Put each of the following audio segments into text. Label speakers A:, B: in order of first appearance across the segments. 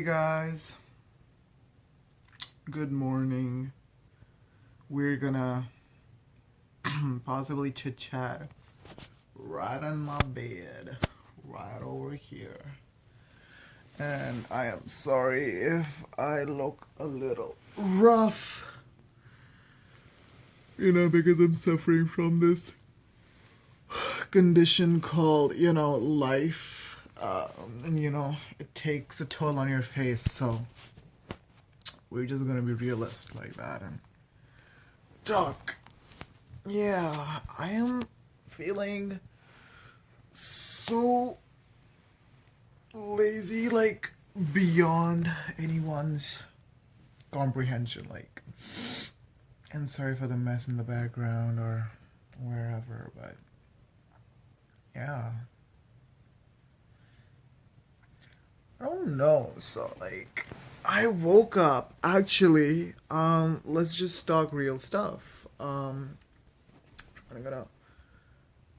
A: Guys, good morning. We're gonna possibly chit chat right on my bed, right over here. And I am sorry if I look a little rough, because I'm suffering from this condition called, life. And it takes a toll on your face, so we're just gonna be realistic like that and talk. Yeah, I am feeling so lazy, like beyond anyone's comprehension. And sorry for the mess in the background or wherever, but yeah, I don't know. So, I woke up actually. Let's just talk real stuff. I'm gonna,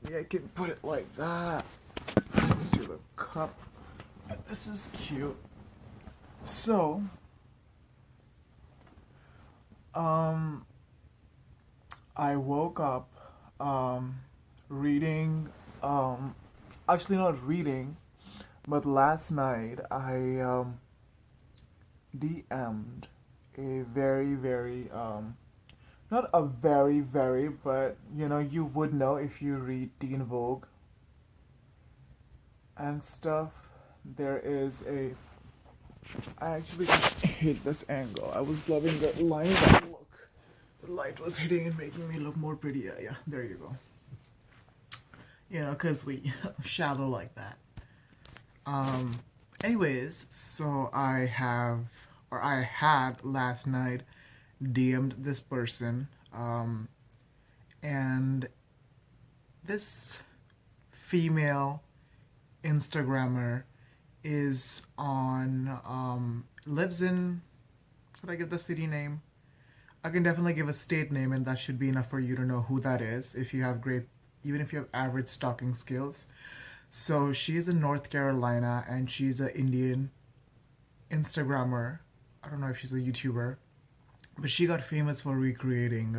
A: yeah, I can put it like that next to the cup. This is cute. So, um, I woke up, reading, actually not reading, but last night I, DM'd a very, very, not a very, very, but you would know if you read Teen Vogue and stuff. There is a. I actually hate this angle. I was loving the line that look. The light was hitting and making me look more pretty. Yeah, there you go. Because we shallow like that. Um, Anyways, so I had last night DM'd this person, and this female Instagrammer is on, lives in, should I give the city name? I can definitely give a state name, and that should be enough for you to know who that is if you have great, even if you have average stalking skills. So she's in North Carolina, and she's an Indian Instagrammer. I don't know if she's a YouTuber, but she got famous for recreating,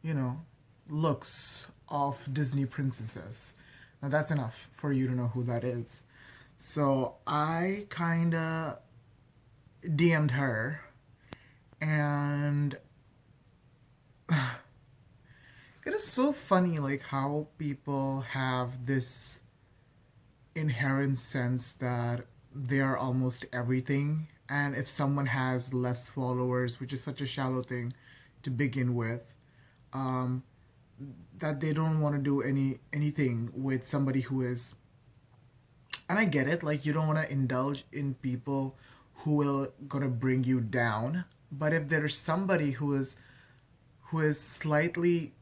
A: you know, looks of Disney princesses. Now that's enough for you to know who that is. So I kinda DM'd her, and it is so funny, like how people have this inherent sense that they are almost everything, and if someone has less followers, which is such a shallow thing to begin with, um, that they don't want to do anything with somebody who is, and I get it, like you don't want to indulge in people who will gonna bring you down, but if there's somebody who is slightly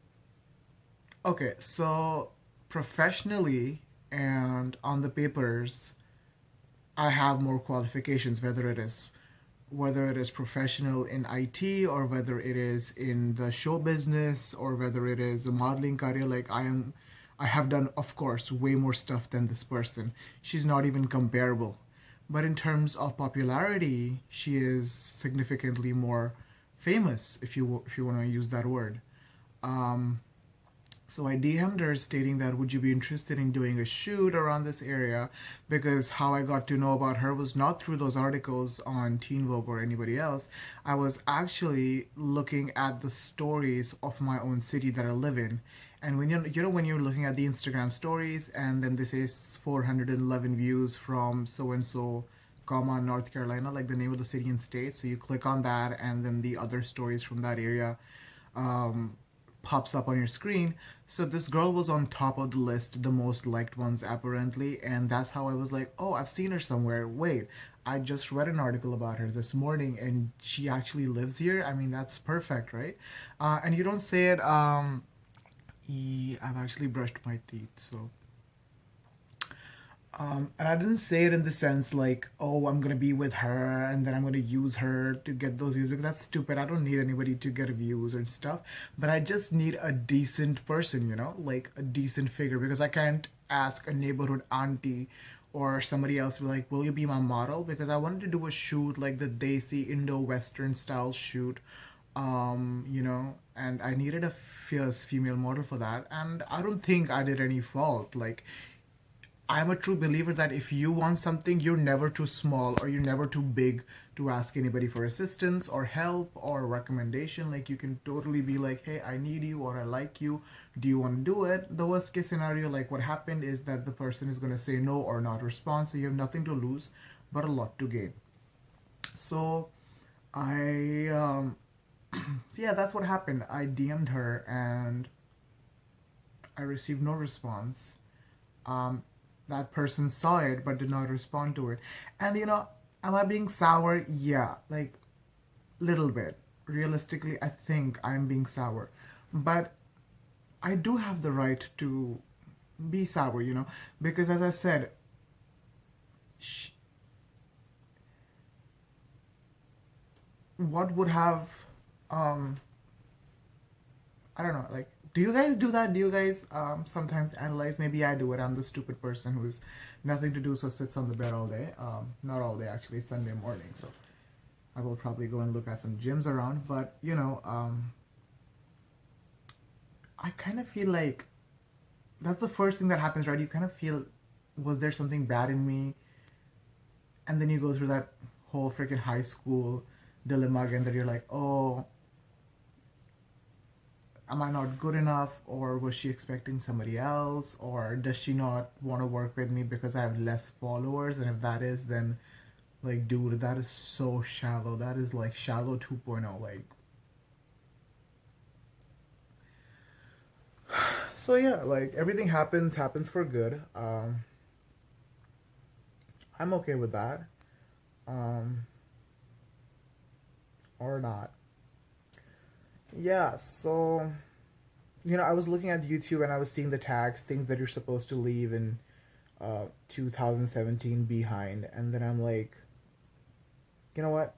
A: okay, so professionally and on the papers, I have more qualifications, whether it is professional in IT, or whether it is in the show business, or whether it is a modeling career. Like I have done, of course, way more stuff than this person. She's not even comparable. But in terms of popularity, she is significantly more famous, if you want to use that word. Um, so I DM'd her stating that would you be interested in doing a shoot around this area, because how I got to know about her was not through those articles on Teen Vogue or anybody else. I was actually looking at the stories of my own city that I live in. And when you're looking at the Instagram stories, and then this is 411 views from so and so, comma, North Carolina, like the name of the city and state. So you click on that, and then the other stories from that area, um, pops up on your screen. So this girl was on top of the list, the most liked ones apparently, and that's how I was like, oh, I've seen her somewhere. Wait, I just read an article about her this morning, and she actually lives here. I mean, that's perfect, right? And you don't say it. I've actually brushed my teeth, so and I didn't say it in the sense like, oh, I'm gonna be with her and then I'm gonna use her to get those views, because that's stupid. I don't need anybody to get views and stuff. But I just need a decent person, like a decent figure, because I can't ask a neighborhood auntie or somebody else will be like, will you be my model? Because I wanted to do a shoot like the Desi Indo-Western style shoot, and I needed a fierce female model for that. And I don't think I did any fault. Like, I'm a true believer that if you want something, you're never too small or you're never too big to ask anybody for assistance or help or recommendation. Like, you can totally be like, hey, I need you or I like you. Do you want to do it? The worst case scenario, like what happened, is that the person is going to say no or not respond. So you have nothing to lose, but a lot to gain. So I, so yeah, that's what happened. I DM'd her and I received no response. um, that person saw it but did not respond to it. And am I being sour? Yeah, like little bit. Realistically, I think I'm being sour, but I do have the right to be sour, because as I said, sh- what would have, um, I don't know, like, do you guys do that? Do you guys sometimes analyze? Maybe I do it. I'm the stupid person who's nothing to do, so sits on the bed all day. Not all day, actually. It's Sunday morning, so I will probably go and look at some gyms around. But, I kind of feel like that's the first thing that happens, right? You kind of feel, was there something bad in me? And then you go through that whole freaking high school dilemma again that you're like, oh, am I not good enough, or was she expecting somebody else, or does she not want to work with me because I have less followers? And if that is, then like, dude, that is so shallow. That is like shallow 2.0. Like, so yeah, like everything happens for good. I'm okay with that. Um, or not. Yeah, so I was looking at YouTube and I was seeing the tags, things that you're supposed to leave in 2017 behind, and then I'm like, you know what?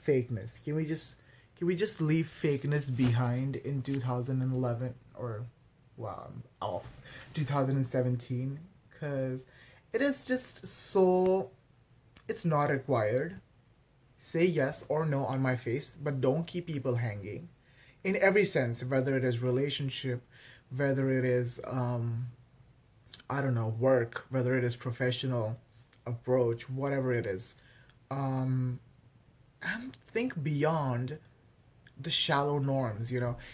A: Fakeness. Can we just leave fakeness behind in 2011, or wow, I'm off, 2017, cuz it is just so, it's not required. Say yes or no on my face, but don't keep people hanging in every sense, whether it is relationship, whether it is I don't know, work, whether it is professional approach, whatever it is. Um, and think beyond the shallow norms.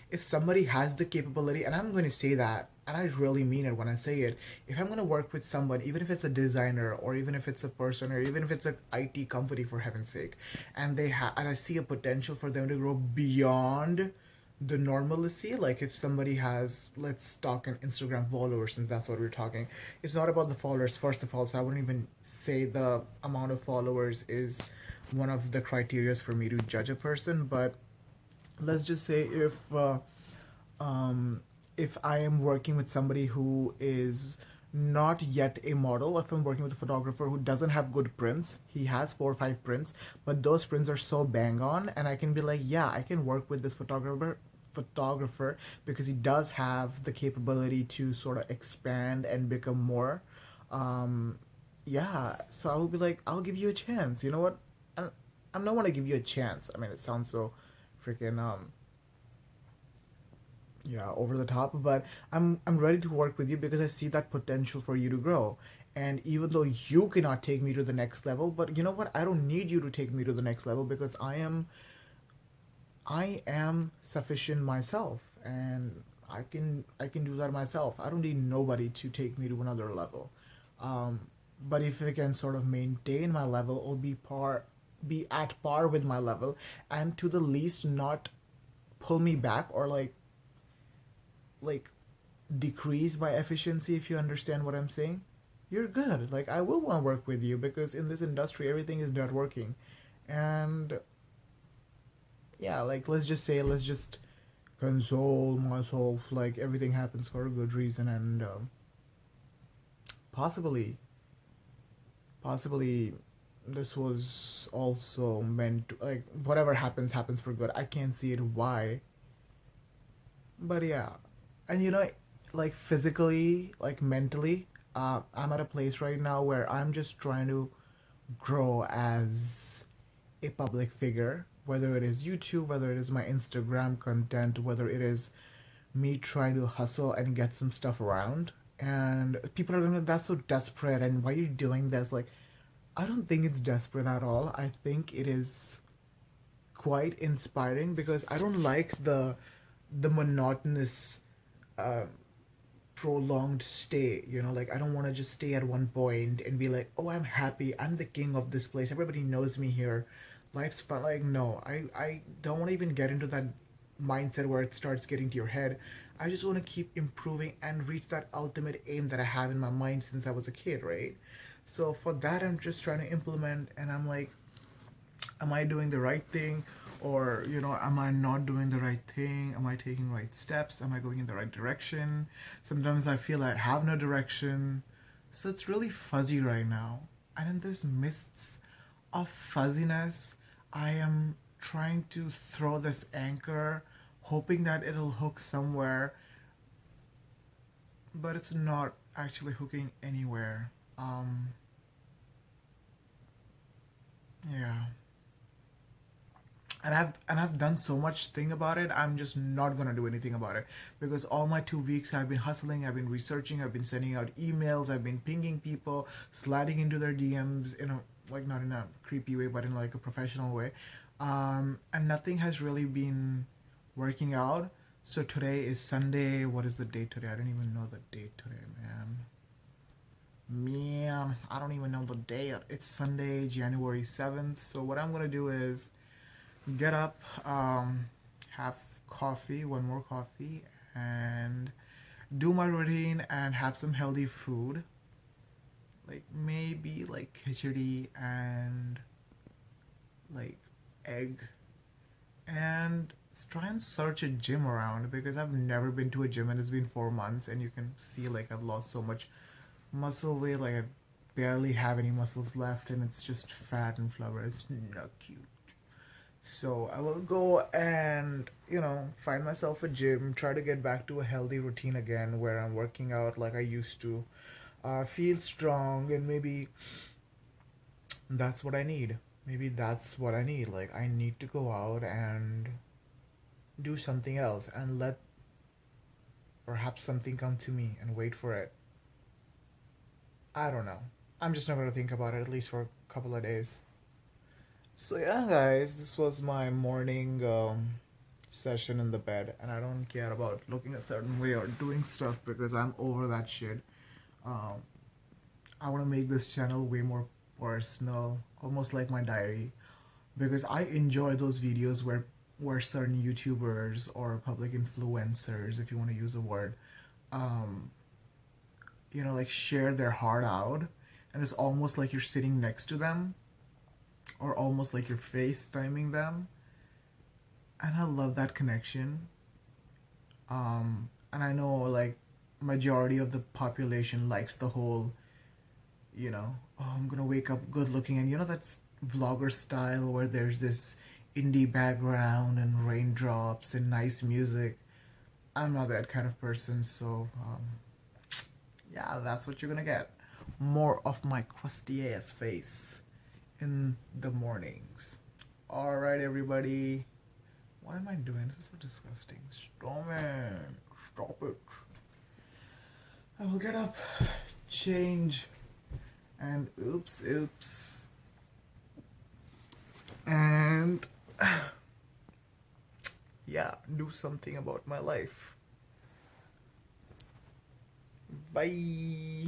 A: If somebody has the capability, and I'm going to say that, and I really mean it when I say it, if I'm going to work with someone, even if it's a designer, or even if it's a person, or even if it's a IT company, for heaven's sake, and I see a potential for them to grow beyond the normalcy. Like, if somebody has, let's talk an Instagram followers, since that's what we're talking, it's not about the followers first of all, so I wouldn't even say the amount of followers is one of the criterias for me to judge a person. But let's just say um, if I am working with somebody who is not yet a model, if I'm working with a photographer who doesn't have good prints, he has 4 or 5 prints, but those prints are so bang on, and I can be like, yeah, I can work with this photographer because he does have the capability to sort of expand and become more. Um, yeah, so I will be like, I'll give you a chance. You know what? I'm not want to give you a chance. I mean, it sounds so freaking yeah, over the top, but I'm ready to work with you because I see that potential for you to grow. And even though you cannot take me to the next level, but you know what? I don't need you to take me to the next level because I am sufficient myself, and I can do that myself. I don't need nobody to take me to another level. Um, but if I can sort of maintain my level or be at par with my level, and to the least not pull me back or like decrease my efficiency, if you understand what I'm saying, you're good. Like, I will want to work with you because in this industry everything is networking. And yeah, like, let's just console myself, like everything happens for a good reason. And possibly possibly this was also meant to, like, whatever happens for good. I can't see it why, but yeah. And like physically, like mentally, I'm at a place right now where I'm just trying to grow as a public figure, whether it is YouTube, whether it is my Instagram content, whether it is me trying to hustle and get some stuff around. And people are gonna, that's so desperate, and why are you doing this? Like, I don't think it's desperate at all. I think it is quite inspiring because I don't like the monotonous uh, prolonged stay, like I don't want to just stay at one point and be like, oh, I'm happy, I'm the king of this place, everybody knows me here, life's fun. Like, no, I don't want to even get into that mindset where it starts getting to your head. I just want to keep improving and reach that ultimate aim that I have in my mind since I was a kid, right? So for that, I'm just trying to implement, and I'm like, am I doing the right thing, or am I not doing the right thing? Am I taking right steps? Am I going in the right direction? Sometimes I feel I have no direction, so it's really fuzzy right now. And in this mists of fuzziness, I am trying to throw this anchor, hoping that it'll hook somewhere, but it's not actually hooking anywhere. Yeah. And I've done so much thing about it. I'm just not gonna do anything about it because all my 2 weeks I've been hustling, I've been researching, I've been sending out emails, I've been pinging people, sliding into their DMs in a, like, not in a creepy way, but in like a professional way, and nothing has really been working out. So today is Sunday. What is the date today? I don't even know the date today, man. Man, I don't even know the date. It's Sunday, January 7th. So what I'm gonna do is get up, have coffee, one more coffee, and do my routine and have some healthy food, like maybe like khichdi and like egg, and try and search a gym around because I've never been to a gym and it's been 4 months, and you can see like I've lost so much muscle weight, like I barely have any muscles left, and it's just fat and flubber. It's not cute. So I will go and, find myself a gym, try to get back to a healthy routine again where I'm working out like I used to, feel strong, and maybe that's what I need. Maybe that's what I need. Like, I need to go out and do something else and let perhaps something come to me and wait for it. I don't know. I'm just not going to think about it at least for a couple of days. So yeah, guys, this was my morning session in the bed, and I don't care about looking a certain way or doing stuff because I'm over that shit. Um, I want to make this channel way more personal, almost like my diary, because I enjoy those videos where certain YouTubers or public influencers, if you want to use the word, um, like share their heart out, and it's almost like you're sitting next to them or almost like you're FaceTiming them, and I love that connection. And I know like majority of the population likes the whole, oh, I'm gonna wake up good looking, and that's vlogger style where there's this indie background and raindrops and nice music. I'm not that kind of person, so yeah, that's what you're gonna get. More of my crusty ass face in the mornings. Alright, everybody. What am I doing? This is so disgusting. Stop it. Stop it. I will get up, change, and oops. And yeah, do something about my life. Bye.